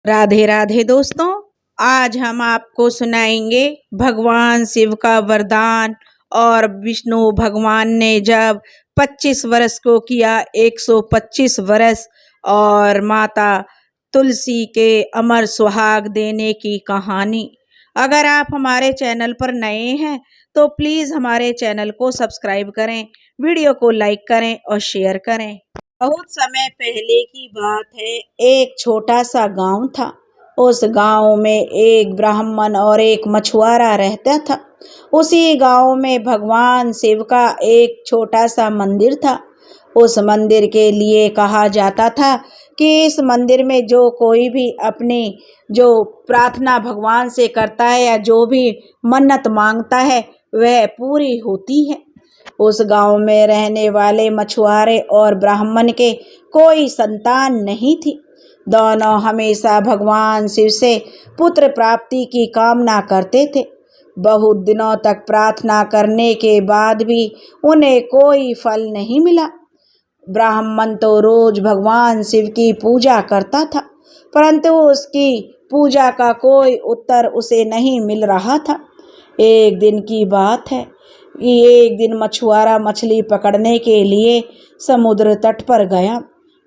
राधे राधे दोस्तों, आज हम आपको सुनाएंगे भगवान शिव का वरदान। और विष्णु भगवान ने जब 25 वर्ष को किया 125 वर्ष, और माता तुलसी के अमर सुहाग देने की कहानी। अगर आप हमारे चैनल पर नए हैं तो प्लीज़ हमारे चैनल को सब्सक्राइब करें, वीडियो को लाइक करें और शेयर करें। बहुत समय पहले की बात है। एक छोटा सा गांव था। उस गांव में एक ब्राह्मण और एक मछुआरा रहता था। उसी गांव में भगवान शिव का एक छोटा सा मंदिर था। उस मंदिर के लिए कहा जाता था कि इस मंदिर में जो कोई भी अपनी जो प्रार्थना भगवान से करता है या जो भी मन्नत मांगता है वह पूरी होती है। उस गांव में रहने वाले मछुआरे और ब्राह्मण के कोई संतान नहीं थी। दोनों हमेशा भगवान शिव से पुत्र प्राप्ति की कामना करते थे। बहुत दिनों तक प्रार्थना करने के बाद भी उन्हें कोई फल नहीं मिला। ब्राह्मण तो रोज भगवान शिव की पूजा करता था, परंतु उसकी पूजा का कोई उत्तर उसे नहीं मिल रहा था। एक दिन की बात है कि एक दिन मछुआरा मछली पकड़ने के लिए समुद्र तट पर गया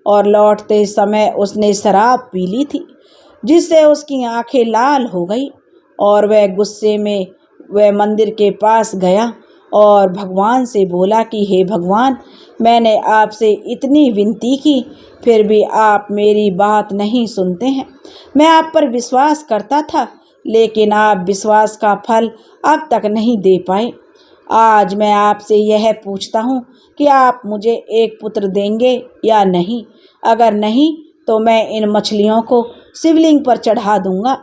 और लौटते समय उसने शराब पी ली थी, जिससे उसकी आंखें लाल हो गई। और वह गुस्से में वह मंदिर के पास गया और भगवान से बोला कि हे भगवान, मैंने आपसे इतनी विनती की, फिर भी आप मेरी बात नहीं सुनते हैं। मैं आप पर विश्वास करता था, लेकिन आप विश्वास का फल अब तक नहीं दे पाए। आज मैं आपसे यह पूछता हूँ कि आप मुझे एक पुत्र देंगे या नहीं। अगर नहीं तो मैं इन मछलियों को शिवलिंग पर चढ़ा दूंगा।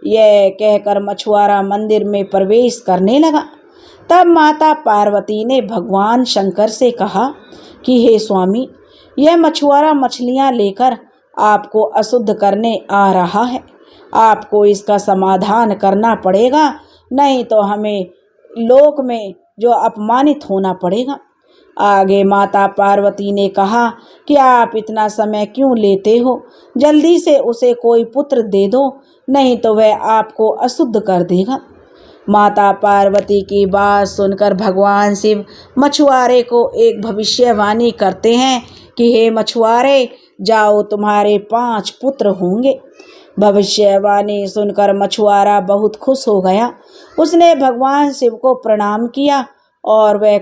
यह कहकर मछुआरा मंदिर में प्रवेश करने लगा। तब माता पार्वती ने भगवान शंकर से कहा कि हे स्वामी, यह मछुआरा मछलियाँ लेकर आपको अशुद्ध करने आ रहा है। आपको इसका समाधान करना पड़ेगा, नहीं तो हमें लोक में जो अपमानित होना पड़ेगा। आगे माता पार्वती ने कहा कि आप इतना समय क्यों लेते हो, जल्दी से उसे कोई पुत्र दे दो, नहीं तो वह आपको अशुद्ध कर देगा। माता पार्वती की बात सुनकर भगवान शिव मछुआरे को एक भविष्यवाणी करते हैं कि हे मछुआरे, जाओ, तुम्हारे 5 पुत्र होंगे। भविष्यवाणी सुनकर मछुआरा बहुत खुश हो गया। उसने भगवान शिव को प्रणाम किया और वह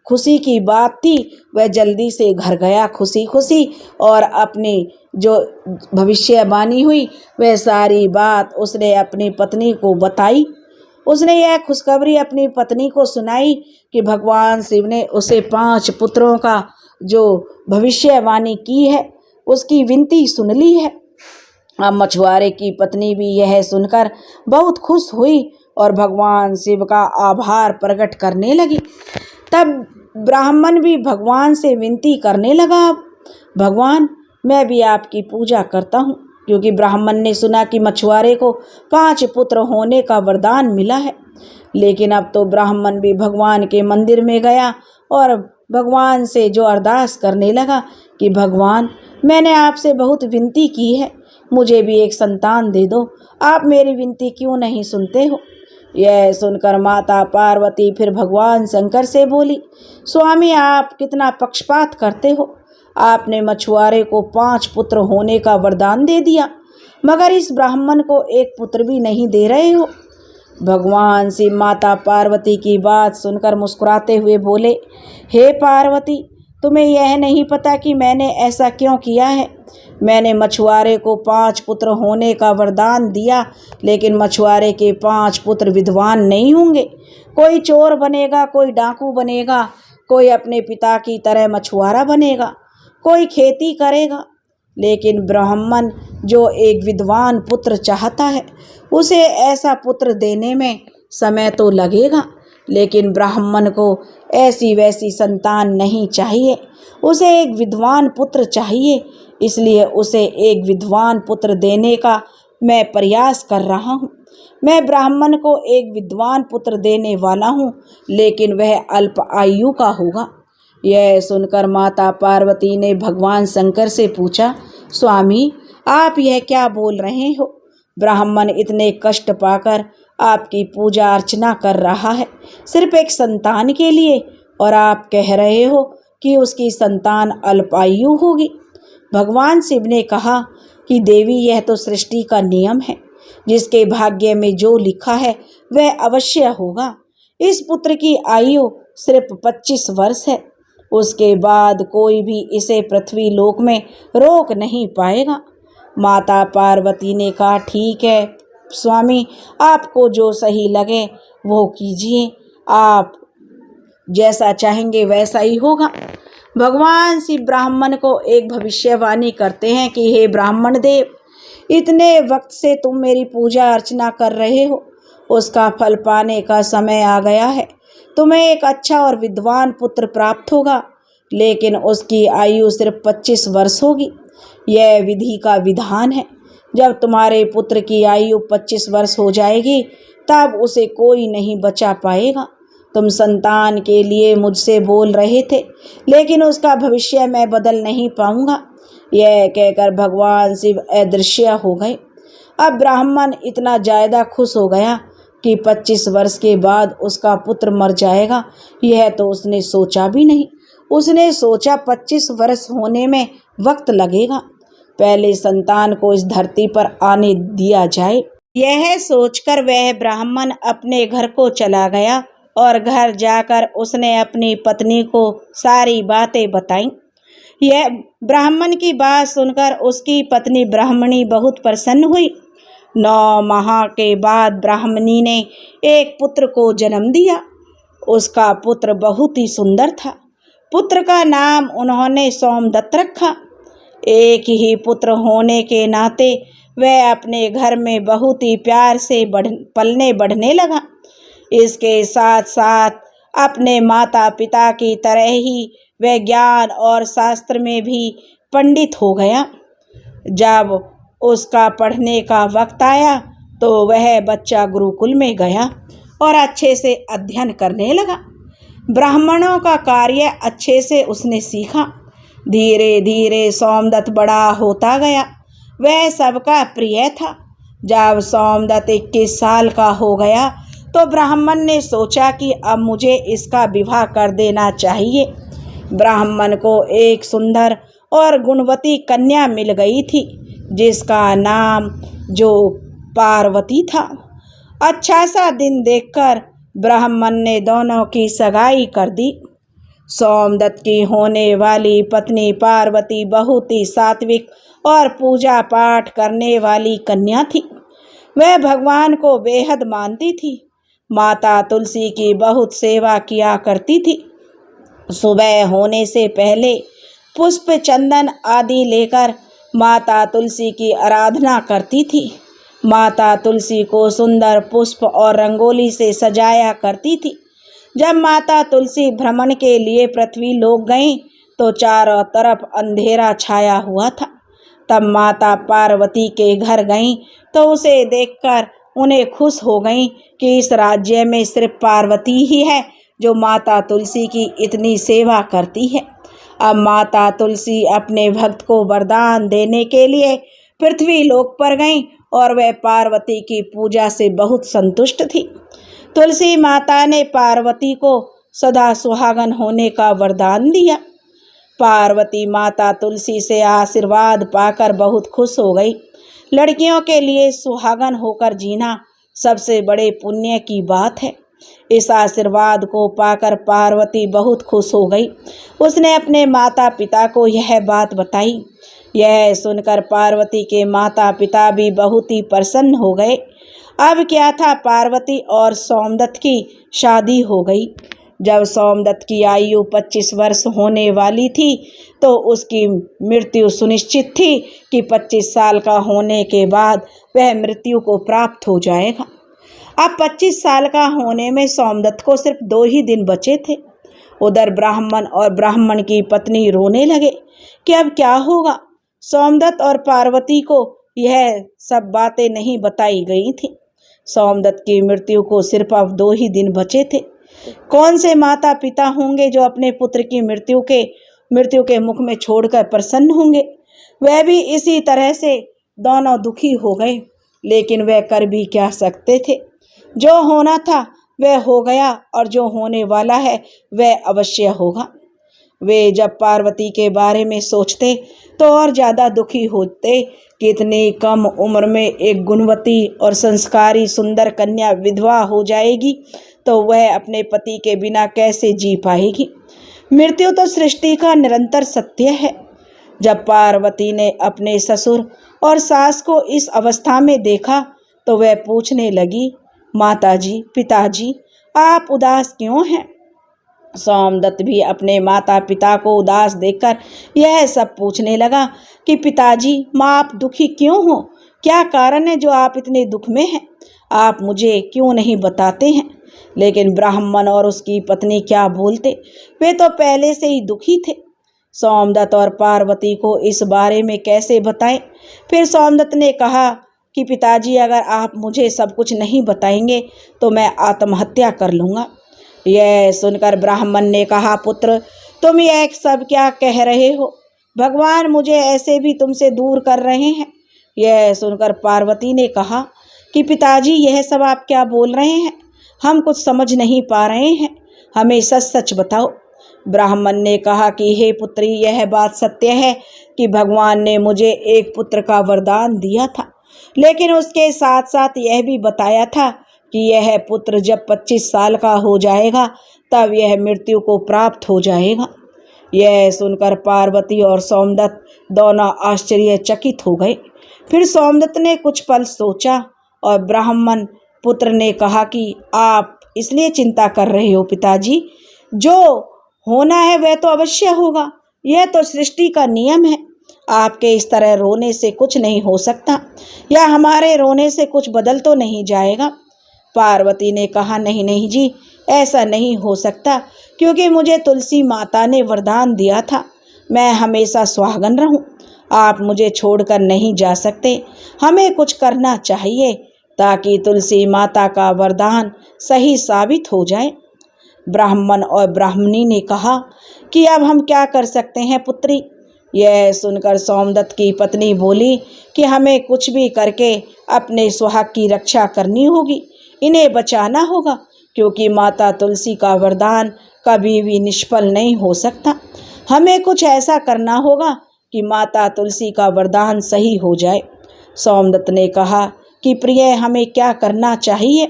खुशी की बात थी, वह जल्दी से घर गया खुशी खुशी, और अपनी जो भविष्यवाणी हुई वह सारी बात उसने अपनी पत्नी को बताई। उसने यह खुशखबरी अपनी पत्नी को सुनाई कि भगवान शिव ने उसे 5 पुत्रों का जो भविष्यवाणी की है उसकी विनती सुन ली है। अब मछुआरे की पत्नी भी यह सुनकर बहुत खुश हुई और भगवान शिव का आभार प्रकट करने लगी। तब ब्राह्मण भी भगवान से विनती करने लगा, भगवान, मैं भी आपकी पूजा करता हूँ, क्योंकि ब्राह्मण ने सुना कि मछुआरे को 5 पुत्र होने का वरदान मिला है। लेकिन अब तो ब्राह्मण भी भगवान के मंदिर में गया और भगवान से जो अरदास करने लगा कि भगवान, मैंने आपसे बहुत विनती की है, मुझे भी एक संतान दे दो, आप मेरी विनती क्यों नहीं सुनते हो। यह सुनकर माता पार्वती फिर भगवान शंकर से बोली, स्वामी, आप कितना पक्षपात करते हो। आपने मछुआरे को 5 पुत्र होने का वरदान दे दिया, मगर इस ब्राह्मण को एक पुत्र भी नहीं दे रहे हो। भगवान शिव माता पार्वती की बात सुनकर मुस्कुराते हुए बोले, हे पार्वती, तुम्हें यह नहीं पता कि मैंने ऐसा क्यों किया है। मैंने मछुआरे को 5 पुत्र होने का वरदान दिया, लेकिन मछुआरे के 5 पुत्र विद्वान नहीं होंगे। कोई चोर बनेगा, कोई डाकू बनेगा, कोई अपने पिता की तरह मछुआरा बनेगा, कोई खेती करेगा। लेकिन ब्राह्मण जो एक विद्वान पुत्र चाहता है, उसे ऐसा पुत्र देने में समय तो लगेगा, लेकिन ब्राह्मण को ऐसी वैसी संतान नहीं चाहिए, उसे एक विद्वान पुत्र चाहिए। इसलिए उसे एक विद्वान पुत्र देने का मैं प्रयास कर रहा हूँ। मैं ब्राह्मण को एक विद्वान पुत्र देने वाला हूँ, लेकिन वह अल्प आयु का होगा। यह सुनकर माता पार्वती ने भगवान शंकर से पूछा, स्वामी, आप यह क्या बोल रहे हो? ब्राह्मण इतने कष्ट पाकर आपकी पूजा अर्चना कर रहा है सिर्फ एक संतान के लिए, और आप कह रहे हो कि उसकी संतान अल्पायु होगी। भगवान शिव ने कहा कि देवी, यह तो सृष्टि का नियम है, जिसके भाग्य में जो लिखा है वह अवश्य होगा। इस पुत्र की आयु सिर्फ 25 वर्ष है, उसके बाद कोई भी इसे पृथ्वी लोक में रोक नहीं पाएगा। माता पार्वती ने कहा, ठीक है स्वामी, आपको जो सही लगे वो कीजिए, आप जैसा चाहेंगे वैसा ही होगा। भगवान शिव ब्राह्मण को एक भविष्यवाणी करते हैं कि हे ब्राह्मण देव, इतने वक्त से तुम मेरी पूजा अर्चना कर रहे हो, उसका फल पाने का समय आ गया है। तुम्हें एक अच्छा और विद्वान पुत्र प्राप्त होगा, लेकिन उसकी आयु सिर्फ 25 वर्ष होगी। यह विधि का विधान है। जब तुम्हारे पुत्र की आयु 25 वर्ष हो जाएगी, तब उसे कोई नहीं बचा पाएगा। तुम संतान के लिए मुझसे बोल रहे थे, लेकिन उसका भविष्य मैं बदल नहीं पाऊंगा। यह कहकर भगवान शिव अदृश्य हो गए। अब ब्राह्मण इतना ज़्यादा खुश हो गया कि 25 वर्ष के बाद उसका पुत्र मर जाएगा, यह तो उसने सोचा भी नहीं। उसने सोचा 25 वर्ष होने में वक्त लगेगा, पहले संतान को इस धरती पर आने दिया जाए। यह सोचकर वह ब्राह्मण अपने घर को चला गया और घर जाकर उसने अपनी पत्नी को सारी बातें बताईं। यह ब्राह्मण की बात सुनकर उसकी पत्नी ब्राह्मणी बहुत प्रसन्न हुई। 9 माह के बाद ब्राह्मणी ने एक पुत्र को जन्म दिया। उसका पुत्र बहुत ही सुंदर था। पुत्र का नाम उन्होंने सोमदत्त रखा। एक ही पुत्र होने के नाते वह अपने घर में बहुत ही प्यार से पलने बढ़ने लगा। इसके साथ साथ अपने माता पिता की तरह ही वह ज्ञान और शास्त्र में भी पंडित हो गया। जब उसका पढ़ने का वक्त आया तो वह बच्चा गुरुकुल में गया और अच्छे से अध्ययन करने लगा। ब्राह्मणों का कार्य अच्छे से उसने सीखा। धीरे धीरे सोमदत्त बड़ा होता गया। वह सबका प्रिय था। जब सोमदत्त 21 साल का हो गया तो ब्राह्मण ने सोचा कि अब मुझे इसका विवाह कर देना चाहिए। ब्राह्मण को एक सुंदर और गुणवती कन्या मिल गई थी, जिसका नाम जो पार्वती था। अच्छा सा दिन देखकर ब्राह्मण ने दोनों की सगाई कर दी। सोमदत्त की होने वाली पत्नी पार्वती बहुत ही सात्विक और पूजा पाठ करने वाली कन्या थी। वह भगवान को बेहद मानती थी। माता तुलसी की बहुत सेवा किया करती थी। सुबह होने से पहले पुष्प, चंदन आदि लेकर माता तुलसी की आराधना करती थी। माता तुलसी को सुंदर पुष्प और रंगोली से सजाया करती थी। जब माता तुलसी भ्रमण के लिए पृथ्वी लोक गईं तो चारों तरफ अंधेरा छाया हुआ था। तब माता पार्वती के घर गईं तो उसे देखकर उन्हें खुश हो गईं कि इस राज्य में सिर्फ पार्वती ही है जो माता तुलसी की इतनी सेवा करती है। अब माता तुलसी अपने भक्त को वरदान देने के लिए पृथ्वी लोक पर गईं और वह पार्वती की पूजा से बहुत संतुष्ट थी। तुलसी माता ने पार्वती को सदा सुहागन होने का वरदान दिया। पार्वती माता तुलसी से आशीर्वाद पाकर बहुत खुश हो गई। लड़कियों के लिए सुहागन होकर जीना सबसे बड़े पुण्य की बात है। इस आशीर्वाद को पाकर पार्वती बहुत खुश हो गई। उसने अपने माता पिता को यह बात बताई। यह सुनकर पार्वती के माता पिता भी बहुत ही प्रसन्न हो गए। अब क्या था, पार्वती और सोमदत्त की शादी हो गई। जब सोमदत्त की आयु 25 वर्ष होने वाली थी तो उसकी मृत्यु सुनिश्चित थी कि 25 साल का होने के बाद वह मृत्यु को प्राप्त हो जाएगा। अब 25 साल का होने में सोमदत्त को सिर्फ 2 ही दिन बचे थे। उधर ब्राह्मण और ब्राह्मण की पत्नी रोने लगे कि अब क्या होगा। सोमदत्त और पार्वती को यह सब बातें नहीं बताई गई थी। सोमदत्त की मृत्यु को सिर्फ अब 2 ही दिन बचे थे। कौन से माता पिता होंगे जो अपने पुत्र की मृत्यु के मुख में छोड़कर प्रसन्न होंगे। वह भी इसी तरह से दोनों दुखी हो गए, लेकिन वह कर भी क्या सकते थे। जो होना था वह हो गया और जो होने वाला है वह अवश्य होगा। वे जब पार्वती के बारे में सोचते तो और ज़्यादा दुखी होते कि इतनी कम उम्र में एक गुणवती और संस्कारी सुंदर कन्या विधवा हो जाएगी तो वह अपने पति के बिना कैसे जी पाएगी। मृत्यु तो सृष्टि का निरंतर सत्य है। जब पार्वती ने अपने ससुर और सास को इस अवस्था में देखा तो वह पूछने लगी, माताजी, पिताजी, आप उदास क्यों हैं। सोमदत्त भी अपने माता पिता को उदास देखकर यह सब पूछने लगा कि पिताजी, माँ, आप दुखी क्यों हो। क्या कारण है जो आप इतने दुख में हैं। आप मुझे क्यों नहीं बताते हैं। लेकिन ब्राह्मण और उसकी पत्नी क्या बोलते, वे तो पहले से ही दुखी थे। सोमदत्त और पार्वती को इस बारे में कैसे बताएं। फिर सोमदत्त ने कहा कि पिताजी, अगर आप मुझे सब कुछ नहीं बताएंगे तो मैं आत्महत्या कर लूँगा। यह सुनकर ब्राह्मण ने कहा, पुत्र, तुम यह सब क्या कह रहे हो। भगवान मुझे ऐसे भी तुमसे दूर कर रहे हैं। यह सुनकर पार्वती ने कहा कि पिताजी, यह सब आप क्या बोल रहे हैं। हम कुछ समझ नहीं पा रहे हैं, हमें सच सच बताओ। ब्राह्मण ने कहा कि हे पुत्री, यह बात सत्य है कि भगवान ने मुझे एक पुत्र का वरदान दिया था, लेकिन उसके साथ साथ यह भी बताया था कि यह पुत्र जब 25 साल का हो जाएगा तब यह मृत्यु को प्राप्त हो जाएगा। यह सुनकर पार्वती और सोमदत्त दोनों आश्चर्यचकित हो गए। फिर सोमदत्त ने कुछ पल सोचा और ब्राह्मण पुत्र ने कहा कि आप इसलिए चिंता कर रहे हो पिताजी, जो होना है वह तो अवश्य होगा। यह तो सृष्टि का नियम है। आपके इस तरह रोने से कुछ नहीं हो सकता, या हमारे रोने से कुछ बदल तो नहीं जाएगा। पार्वती ने कहा, नहीं नहीं जी, ऐसा नहीं हो सकता, क्योंकि मुझे तुलसी माता ने वरदान दिया था मैं हमेशा सुहागन रहूं। आप मुझे छोड़कर नहीं जा सकते। हमें कुछ करना चाहिए ताकि तुलसी माता का वरदान सही साबित हो जाए। ब्राह्मण और ब्राह्मणी ने कहा कि अब हम क्या कर सकते हैं पुत्री। यह सुनकर सोमदत्त की पत्नी बोली कि हमें कुछ भी करके अपने सुहाग की रक्षा करनी होगी, इन्हें बचाना होगा, क्योंकि माता तुलसी का वरदान कभी भी निष्फल नहीं हो सकता। हमें कुछ ऐसा करना होगा कि माता तुलसी का वरदान सही हो जाए। सोमदत्त ने कहा कि प्रिय, हमें क्या करना चाहिए।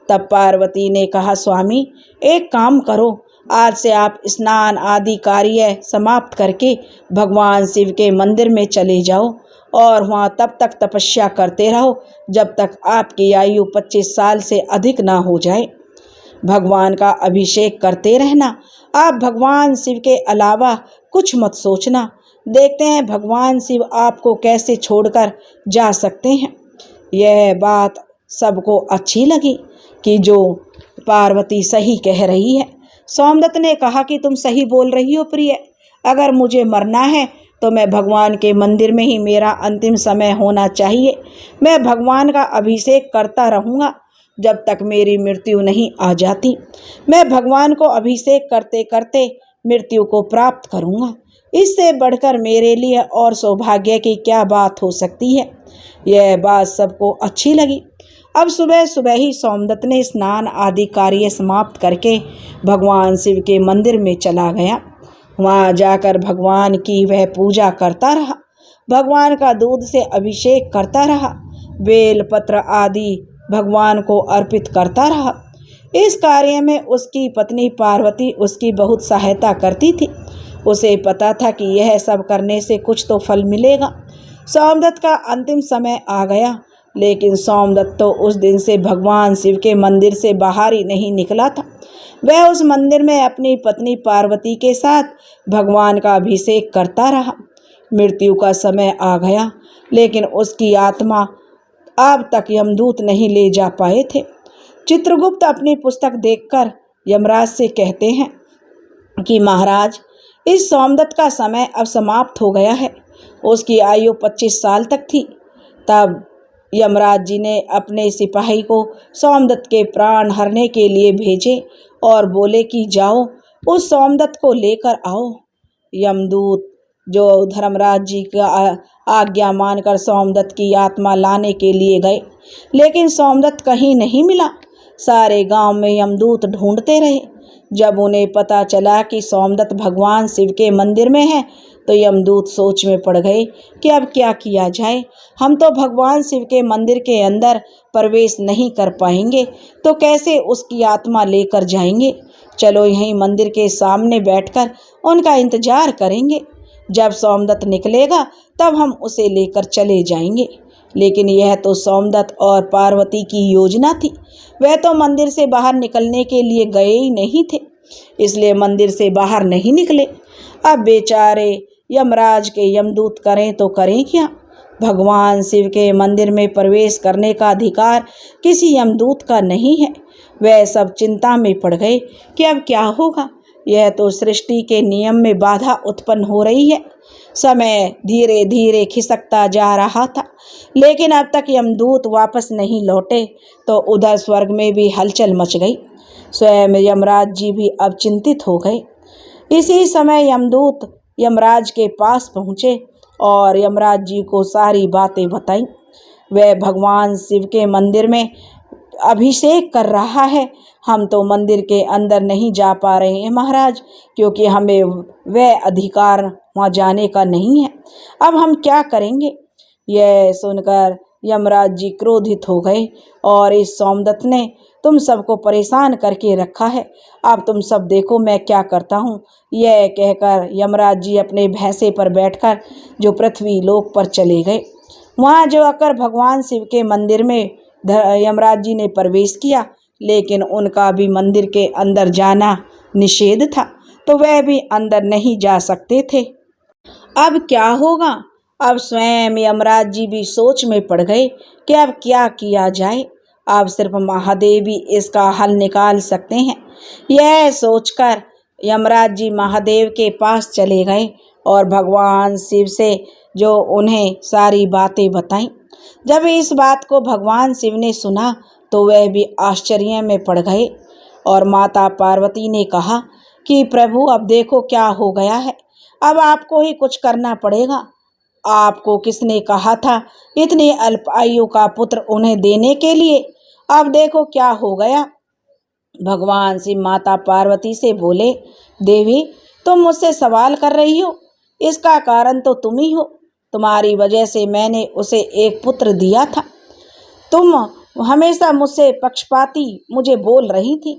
तब पार्वती ने कहा, स्वामी, एक काम करो, आज से आप स्नान आदि कार्य समाप्त करके भगवान शिव के मंदिर में चले जाओ और वहाँ तब तक तपस्या करते रहो जब तक आपकी आयु 25 साल से अधिक ना हो जाए। भगवान का अभिषेक करते रहना। आप भगवान शिव के अलावा कुछ मत सोचना। देखते हैं भगवान शिव आपको कैसे छोड़कर जा सकते हैं। यह बात सबको अच्छी लगी कि जो पार्वती सही कह रही है। सोमदत्त ने कहा कि तुम सही बोल रही हो प्रिय। अगर मुझे मरना है तो मैं भगवान के मंदिर में ही मेरा अंतिम समय होना चाहिए। मैं भगवान का अभिषेक करता रहूँगा जब तक मेरी मृत्यु नहीं आ जाती। मैं भगवान को अभिषेक करते करते मृत्यु को प्राप्त करूँगा। इससे बढ़कर मेरे लिए और सौभाग्य की क्या बात हो सकती है। यह बात सबको अच्छी लगी। अब सुबह सुबह ही सोमदत्त ने स्नान आदि कार्य समाप्त करके भगवान शिव के मंदिर में चला गया। वहाँ जाकर भगवान की वह पूजा करता रहा, भगवान का दूध से अभिषेक करता रहा, बेल पत्र आदि भगवान को अर्पित करता रहा। इस कार्य में उसकी पत्नी पार्वती उसकी बहुत सहायता करती थी। उसे पता था कि यह सब करने से कुछ तो फल मिलेगा। सोमदत्त का अंतिम समय आ गया, लेकिन सोमदत्त तो उस दिन से भगवान शिव के मंदिर से बाहर ही नहीं निकला था। वह उस मंदिर में अपनी पत्नी पार्वती के साथ भगवान का अभिषेक करता रहा। मृत्यु का समय आ गया, लेकिन उसकी आत्मा अब तक यमदूत नहीं ले जा पाए थे। चित्रगुप्त अपनी पुस्तक देखकर यमराज से कहते हैं कि महाराज, इस सोमदत्त का समय अब समाप्त हो गया है। उसकी आयु 25 साल तक थी। तब यमराज जी ने अपने सिपाही को सोमदत्त के प्राण हरने के लिए भेजे और बोले कि जाओ उस सोमदत्त को लेकर आओ। यमदूत जो धर्मराज जी का आज्ञा मानकर सोमदत्त की आत्मा लाने के लिए गए, लेकिन सोमदत्त कहीं नहीं मिला। सारे गांव में यमदूत ढूंढते रहे। जब उन्हें पता चला कि सोमदत्त भगवान शिव के मंदिर में है, तो यमदूत सोच में पड़ गए कि अब क्या किया जाए। हम तो भगवान शिव के मंदिर के अंदर प्रवेश नहीं कर पाएंगे, तो कैसे उसकी आत्मा लेकर जाएंगे। चलो यहीं मंदिर के सामने बैठकर उनका इंतजार करेंगे। जब सोमदत्त निकलेगा तब हम उसे लेकर चले जाएंगे। लेकिन यह तो सोमदत्त और पार्वती की योजना थी। वह तो मंदिर से बाहर निकलने के लिए गए ही नहीं थे, इसलिए मंदिर से बाहर नहीं निकले। अब बेचारे यमराज के यमदूत करें तो करें क्या। भगवान शिव के मंदिर में प्रवेश करने का अधिकार किसी यमदूत का नहीं है। वह सब चिंता में पड़ गए कि अब क्या होगा। यह तो सृष्टि के नियम में बाधा उत्पन्न हो रही है। समय धीरे धीरे खिसकता जा रहा था, लेकिन अब तक यमदूत वापस नहीं लौटे, तो उधर स्वर्ग में भी हलचल मच गई। स्वयं यमराज जी भी अब चिंतित हो गए। इसी समय यमदूत यमराज के पास पहुँचे और यमराज जी को सारी बातें बताई। वह भगवान शिव के मंदिर में अभिषेक कर रहा है। हम तो मंदिर के अंदर नहीं जा पा रहे हैं महाराज, क्योंकि हमें वह अधिकार वहाँ जाने का नहीं है। अब हम क्या करेंगे। यह सुनकर यमराज जी क्रोधित हो गए और इस सोमदत्त ने तुम सबको परेशान करके रखा है, अब तुम सब देखो मैं क्या करता हूँ। यह कहकर यमराज जी अपने भैंसे पर बैठकर जो पृथ्वी लोक पर चले गए। वहाँ जो आकर भगवान शिव के मंदिर में यमराज जी ने प्रवेश किया, लेकिन उनका भी मंदिर के अंदर जाना निषेध था, तो वह भी अंदर नहीं जा सकते थे। अब क्या होगा। अब स्वयं यमराज जी भी सोच में पड़ गए कि अब क्या किया जाए। अब सिर्फ महादेव ही इसका हल निकाल सकते हैं। यह सोचकर यमराज जी महादेव के पास चले गए और भगवान शिव से जो उन्हें सारी बातें बताईं। जब इस बात को भगवान शिव ने सुना तो वह भी आश्चर्य में पड़ गए और माता पार्वती ने कहा कि प्रभु अब देखो क्या हो गया है, अब आपको ही कुछ करना पड़ेगा। आपको किसने कहा था इतनी अल्प आयु का पुत्र उन्हें देने के लिए, अब देखो क्या हो गया। भगवान शिव माता पार्वती से बोले, देवी तुम मुझसे सवाल कर रही हो, इसका कारण तो तुम ही हो। तुम्हारी वजह से मैंने उसे एक पुत्र दिया था। तुम हमेशा मुझसे पक्षपाती मुझे बोल रही थी।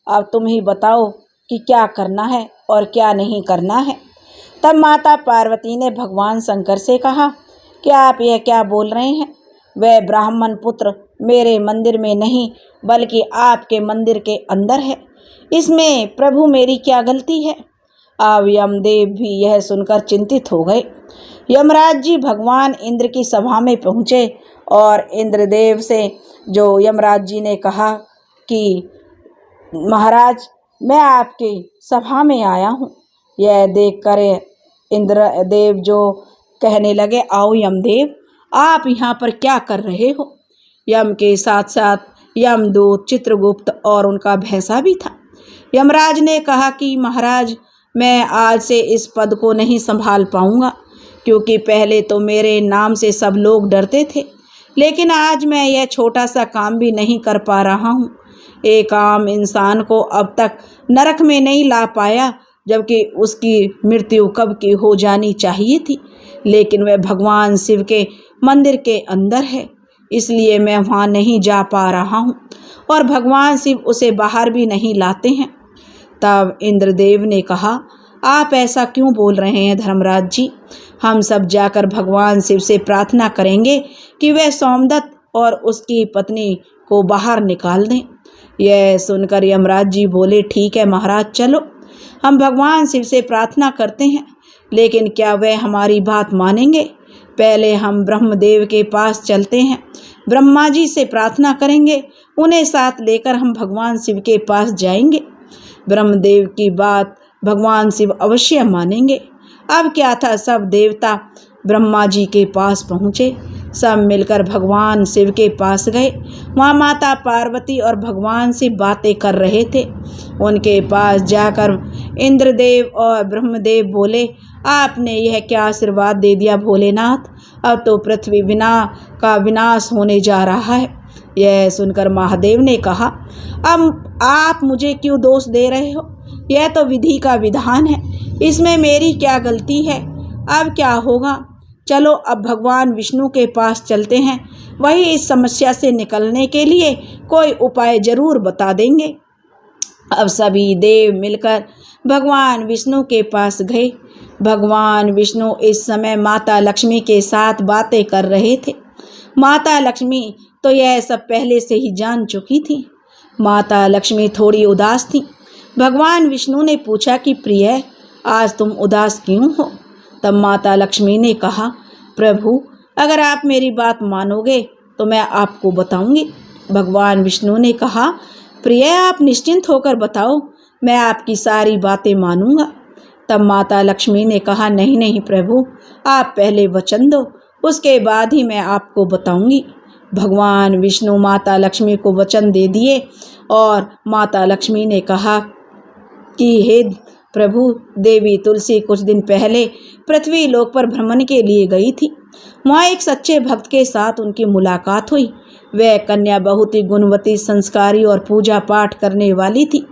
अब तुम ही बताओ कि क्या करना है और क्या नहीं करना है। तब माता पार्वती ने भगवान शंकर से कहा कि आप यह क्या बोल रहे हैं। वह ब्राह्मण पुत्र मेरे मंदिर में नहीं बल्कि आपके मंदिर के अंदर है, इसमें प्रभु मेरी क्या गलती है। अब यमदेव भी यह सुनकर चिंतित हो गए। यमराज जी भगवान इंद्र की सभा में पहुँचे और इंद्रदेव से जो यमराज जी ने कहा कि महाराज मैं आपके सभा में आया हूँ। यह देखकर इंद्रदेव जो कहने लगे, आओ यमदेव आप यहाँ पर क्या कर रहे हो। यम के साथ साथ यमदूत चित्रगुप्त और उनका भैंसा भी था। यमराज ने कहा कि महाराज मैं आज से इस पद को नहीं संभाल पाऊंगा, क्योंकि पहले तो मेरे नाम से सब लोग डरते थे, लेकिन आज मैं यह छोटा सा काम भी नहीं कर पा रहा हूँ। एक आम इंसान को अब तक नरक में नहीं ला पाया, जबकि उसकी मृत्यु कब की हो जानी चाहिए थी, लेकिन वह भगवान शिव के मंदिर के अंदर है, इसलिए मैं वहाँ नहीं जा पा रहा हूँ और भगवान शिव उसे बाहर भी नहीं लाते हैं। तब इंद्रदेव ने कहा, आप ऐसा क्यों बोल रहे हैं धर्मराज जी। हम सब जाकर भगवान शिव से प्रार्थना करेंगे कि वह सोमदत्त और उसकी पत्नी को बाहर निकाल दें। यह सुनकर यमराज जी बोले, ठीक है महाराज, चलो हम भगवान शिव से प्रार्थना करते हैं, लेकिन क्या वह हमारी बात मानेंगे। पहले हम ब्रह्मदेव के पास चलते हैं, ब्रह्मा जी से प्रार्थना करेंगे, उन्हें साथ लेकर हम भगवान शिव के पास जाएंगे। ब्रह्मदेव की बात भगवान शिव अवश्य मानेंगे। अब क्या था, सब देवता ब्रह्मा जी के पास पहुँचे। सब मिलकर भगवान शिव के पास गए। वहाँ माता पार्वती और भगवान शिव बातें कर रहे थे। उनके पास जाकर इंद्रदेव और ब्रह्मदेव बोले, आपने यह क्या आशीर्वाद दे दिया भोलेनाथ, अब तो पृथ्वी विना का विनाश होने जा रहा है। यह सुनकर महादेव ने कहा, अब आप मुझे क्यों दोष दे रहे हो? यह तो विधि का विधान है, इसमें मेरी क्या गलती है? अब क्या होगा? चलो अब भगवान विष्णु के पास चलते हैं, वही इस समस्या से निकलने के लिए कोई उपाय जरूर बता देंगे। अब सभी देव मिलकर भगवान विष्णु के पास गए। भगवान विष्णु इस समय माता लक्ष्मी के साथ बातें कर रहे थे। माता लक्ष्मी तो यह सब पहले से ही जान चुकी थी। माता लक्ष्मी थोड़ी उदास थी। भगवान विष्णु ने पूछा कि प्रिय, आज तुम उदास क्यों हो? तब माता लक्ष्मी ने कहा, प्रभु, अगर आप मेरी बात मानोगे तो मैं आपको बताऊंगी। भगवान विष्णु ने कहा, प्रिय, आप निश्चिंत होकर बताओ, मैं आपकी सारी बातें मानूंगा। तब माता लक्ष्मी ने कहा, नहीं नहीं प्रभु, आप पहले वचन दो, उसके बाद ही मैं आपको बताऊंगी। भगवान विष्णु माता लक्ष्मी को वचन दे दिए और माता लक्ष्मी ने कहा कि हे प्रभु, देवी तुलसी कुछ दिन पहले पृथ्वी लोक पर भ्रमण के लिए गई थी। वहाँ एक सच्चे भक्त के साथ उनकी मुलाकात हुई। वह कन्या बहुत ही गुणवती, संस्कारी और पूजा पाठ करने वाली थी।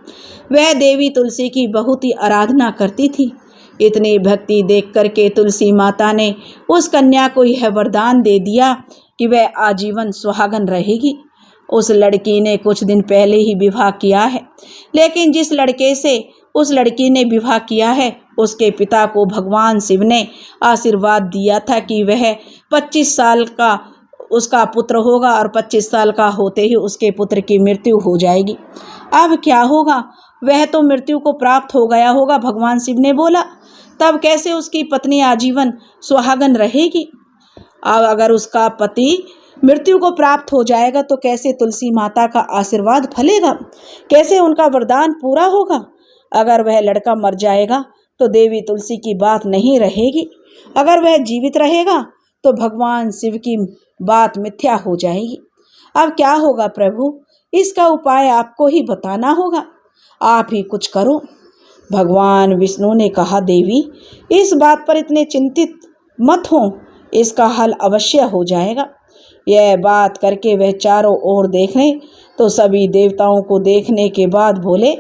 वह देवी तुलसी की बहुत ही आराधना करती थी। इतनी भक्ति देख करके तुलसी माता ने उस कन्या को यह वरदान दे दिया कि वह आजीवन सुहागन रहेगी। उस लड़की ने कुछ दिन पहले ही विवाह किया है, लेकिन जिस लड़के से उस लड़की ने विवाह किया है, उसके पिता को भगवान शिव ने आशीर्वाद दिया था कि वह 25 साल का उसका पुत्र होगा और 25 साल का होते ही उसके पुत्र की मृत्यु हो जाएगी। अब क्या होगा? वह तो मृत्यु को प्राप्त हो गया होगा, भगवान शिव ने बोला, तब कैसे उसकी पत्नी आजीवन सुहागन रहेगी? अब अगर उसका पति मृत्यु को प्राप्त हो जाएगा तो कैसे तुलसी माता का आशीर्वाद फलेगा? कैसे उनका वरदान पूरा होगा? अगर वह लड़का मर जाएगा तो देवी तुलसी की बात नहीं रहेगी। अगर वह जीवित रहेगा तो भगवान शिव की बात मिथ्या हो जाएगी। अब क्या होगा प्रभु? इसका उपाय आपको ही बताना होगा, आप ही कुछ करो। भगवान विष्णु ने कहा, देवी, इस बात पर इतने चिंतित मत हो, इसका हल अवश्य हो जाएगा। यह बात करके वह चारों ओर देखने तो सभी देवताओं को देखने के बाद बोले,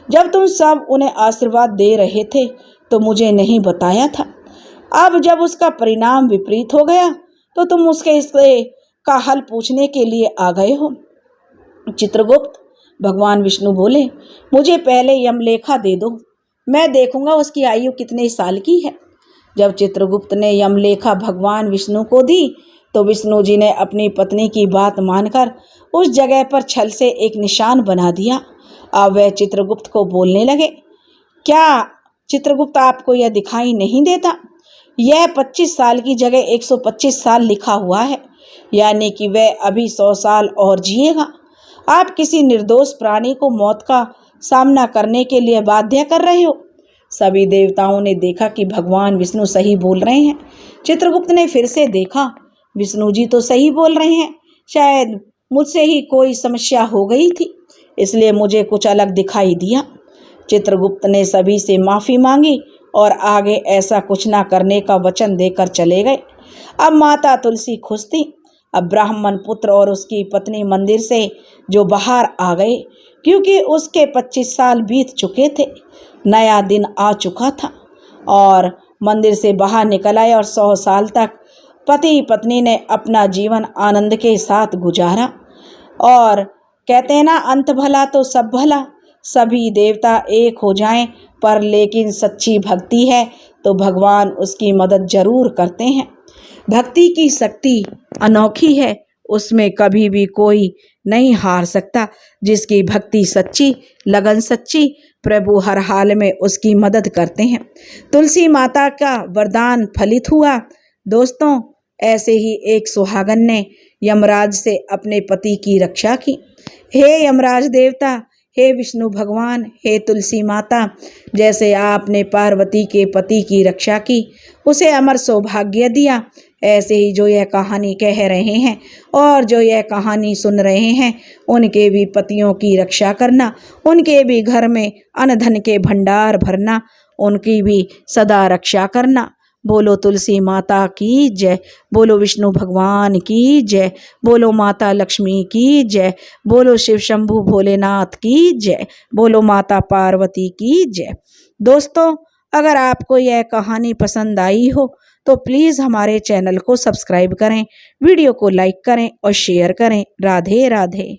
जब तुम सब उन्हें आशीर्वाद दे रहे थे तो मुझे नहीं बताया था। अब जब उसका परिणाम विपरीत हो गया तो तुम इसके का हल पूछने के लिए आ गए हो। चित्रगुप्त, भगवान विष्णु बोले, मुझे पहले यमलेखा दे दो, मैं देखूंगा उसकी आयु कितने साल की है। जब चित्रगुप्त ने यमलेखा भगवान विष्णु को दी तो विष्णु जी ने अपनी पत्नी की बात मानकर उस जगह पर छल से एक निशान बना दिया। अब वह चित्रगुप्त को बोलने लगे, क्या चित्रगुप्त, आपको यह दिखाई नहीं देता? यह 25 साल की जगह 125 साल लिखा हुआ है, यानी कि वह अभी 100 साल और जिएगा। आप किसी निर्दोष प्राणी को मौत का सामना करने के लिए बाध्य कर रहे हो। सभी देवताओं ने देखा कि भगवान विष्णु सही बोल रहे हैं। चित्रगुप्त ने फिर से देखा, विष्णु जी तो सही बोल रहे हैं, शायद मुझसे ही कोई समस्या हो गई थी, इसलिए मुझे कुछ अलग दिखाई दिया। चित्रगुप्त ने सभी से माफ़ी मांगी और आगे ऐसा कुछ ना करने का वचन देकर चले गए। अब माता तुलसी खुश थी। अब ब्राह्मण पुत्र और उसकी पत्नी मंदिर से जो बाहर आ गए, क्योंकि उसके 25 साल बीत चुके थे, नया दिन आ चुका था और मंदिर से बाहर निकल आए और 100 साल तक पति पत्नी ने अपना जीवन आनंद के साथ गुजारा। और कहते हैं ना, अंत भला तो सब भला। सभी देवता एक हो जाएं, पर लेकिन सच्ची भक्ति है तो भगवान उसकी मदद जरूर करते हैं। भक्ति की शक्ति अनोखी है, उसमें कभी भी कोई नहीं हार सकता। जिसकी भक्ति सच्ची, लगन सच्ची, प्रभु हर हाल में उसकी मदद करते हैं। तुलसी माता का वरदान फलित हुआ। दोस्तों, ऐसे ही एक सुहागन ने यमराज से अपने पति की रक्षा की। हे यमराज देवता, हे विष्णु भगवान, हे तुलसी माता, जैसे आपने पार्वती के पति की रक्षा की, उसे अमर सौभाग्य दिया, ऐसे ही जो यह कहानी कह रहे हैं और जो यह कहानी सुन रहे हैं, उनके भी पतियों की रक्षा करना, उनके भी घर में अन्न धन के भंडार भरना उनकी भी सदा रक्षा करना। बोलो तुलसी माता की जय, बोलो विष्णु भगवान की जय, बोलो माता लक्ष्मी की जय, बोलो शिव शंभु भोलेनाथ की जय, बोलो माता पार्वती की जय। दोस्तों, अगर आपको यह कहानी पसंद आई हो तो प्लीज़ हमारे चैनल को सब्सक्राइब करें, वीडियो को लाइक करें और शेयर करें। राधे राधे।